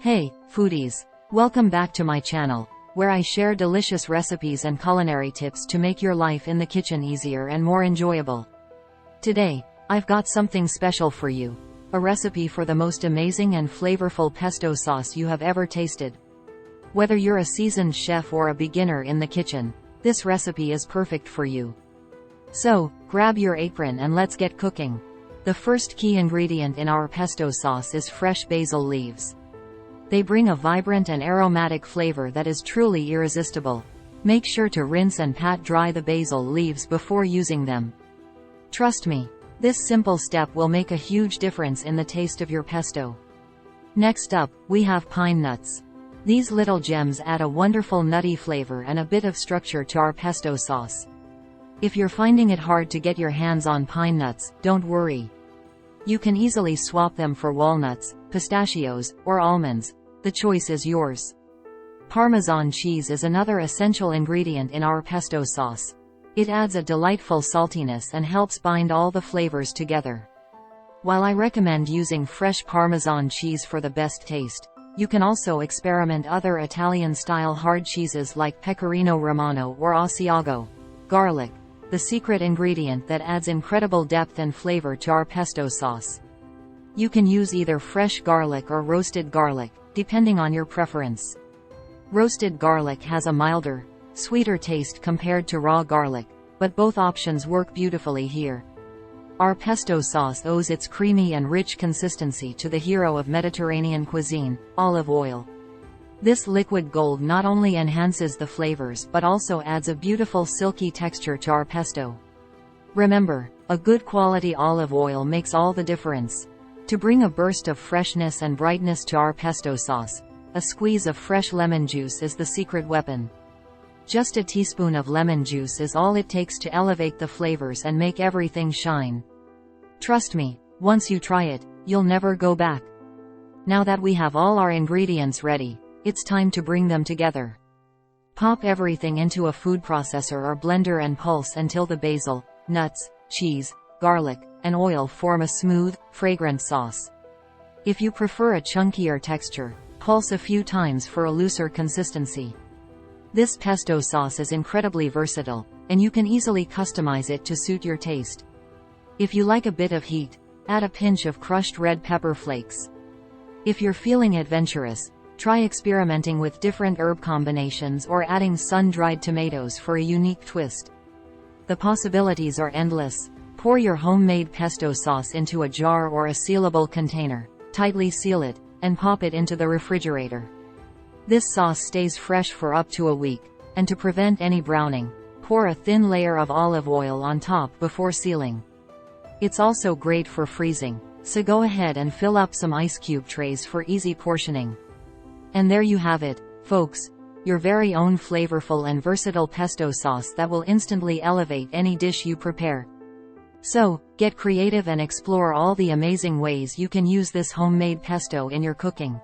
Hey, foodies! Welcome back to my channel, where I share delicious recipes and culinary tips to make your life in the kitchen easier and more enjoyable. Today, I've got something special for you. A recipe for the most amazing and flavorful pesto sauce you have ever tasted. Whether you're a seasoned chef or a beginner in the kitchen, this recipe is perfect for you. So, grab your apron and let's get cooking. The first key ingredient in our pesto sauce is fresh basil leaves. They bring a vibrant and aromatic flavor that is truly irresistible. Make sure to rinse and pat dry the basil leaves before using them. Trust me, this simple step will make a huge difference in the taste of your pesto. Next up, we have pine nuts. These little gems add a wonderful nutty flavor and a bit of structure to our pesto sauce. If you're finding it hard to get your hands on pine nuts, don't worry. You can easily swap them for walnuts, pistachios, or almonds. The choice is yours. Parmesan cheese is another essential ingredient in our pesto sauce. It adds a delightful saltiness and helps bind all the flavors together. While I recommend using fresh Parmesan cheese for the best taste, you can also experiment other Italian-style hard cheeses like Pecorino Romano or Asiago. Garlic, the secret ingredient that adds incredible depth and flavor to our pesto sauce. You can use either fresh garlic or roasted garlic, depending on your preference. Roasted garlic has a milder, sweeter taste compared to raw garlic, but both options work beautifully here. Our pesto sauce owes its creamy and rich consistency to the hero of Mediterranean cuisine, olive oil. This liquid gold not only enhances the flavors but also adds a beautiful silky texture to our pesto. Remember, a good quality olive oil makes all the difference. To bring a burst of freshness and brightness to our pesto sauce, a squeeze of fresh lemon juice is the secret weapon. Just a teaspoon of lemon juice is all it takes to elevate the flavors and make everything shine. Trust me, once you try it, you'll never go back. Now that we have all our ingredients ready, it's time to bring them together. Pop everything into a food processor or blender and pulse until the basil, nuts, cheese, garlic, and oil form a smooth, fragrant sauce. If you prefer a chunkier texture, pulse a few times for a looser consistency. This pesto sauce is incredibly versatile, and you can easily customize it to suit your taste. If you like a bit of heat, add a pinch of crushed red pepper flakes. If you're feeling adventurous, try experimenting with different herb combinations or adding sun-dried tomatoes for a unique twist. The possibilities are endless. Pour your homemade pesto sauce into a jar or a sealable container, tightly seal it, and pop it into the refrigerator. This sauce stays fresh for up to a week, and to prevent any browning, pour a thin layer of olive oil on top before sealing. It's also great for freezing, so go ahead and fill up some ice cube trays for easy portioning. And there you have it, folks, your very own flavorful and versatile pesto sauce that will instantly elevate any dish you prepare. So, get creative and explore all the amazing ways you can use this homemade pesto in your cooking.